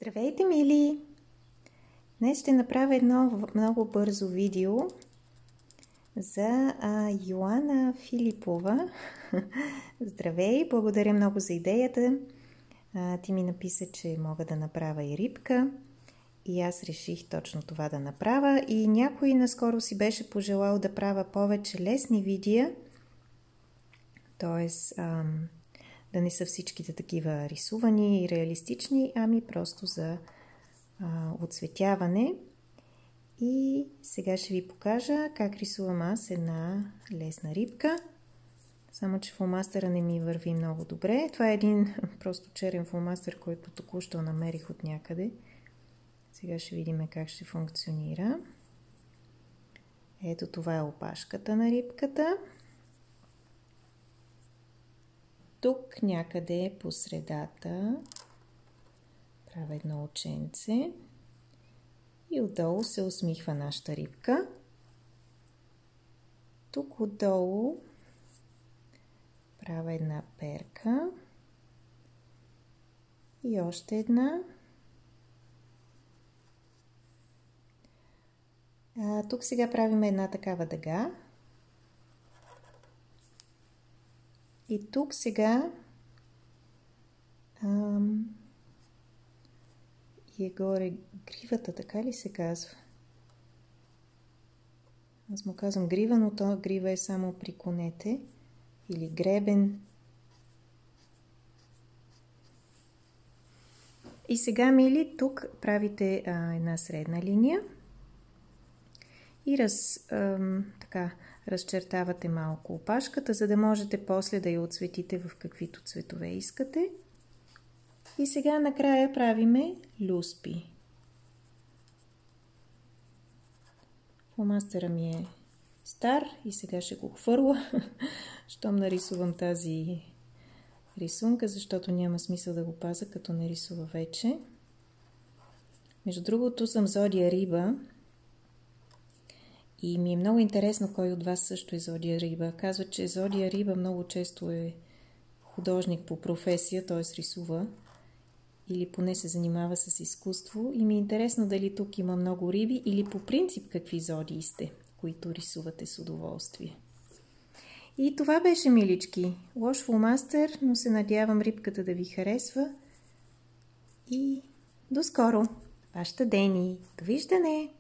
Здравейте, мили! Днес ще направя едно много бързо видео за Йоана Филипова. Здравей! Благодаря много за идеята. Ти ми написа, че мога да направя и рибка. И аз реших точно това да направя. И някой наскоро си беше пожелал да правя повече лесни видеа. Тоест да не са всичките такива рисувани и реалистични, ами просто за оцветяване. И сега ще ви покажа как рисувам аз една лесна рибка. Само че фломастера не ми върви много добре. Това е един просто черен фломастер, който току-що намерих от някъде. Сега ще видим как ще функционира. Ето това е опашката на рибката. Тук някъде по средата правя едно оченце и отдолу се усмихва нашата рибка. Тук отдолу правя една перка и още една. Тук сега правим една такава дъга. И тук сега е горе гривата, така ли се казва? Аз му казвам грива, но то грива е само при конете. Или гребен. И сега, мили, тук правите една средна линия. И разчертавате малко опашката, за да можете после да я отцветите в каквито цветове искате. И сега накрая правиме люспи. Фломастера ми е стар и сега ще го хвърля, щом нарисувам тази рисунка, защото няма смисъл да го пазя, като не рисува вече. Между другото съм зодия Риба. И ми е много интересно кой от вас също е зодия Риба. Казва, че зодия Риба много често е художник по професия, т.е. рисува или поне се занимава с изкуство. И ми е интересно дали тук има много риби или по принцип какви зодии сте, които рисувате с удоволствие. И това беше, милички. Лош фломастер, но се надявам рибката да ви харесва. И до скоро! Вашата Дени. Довиждане!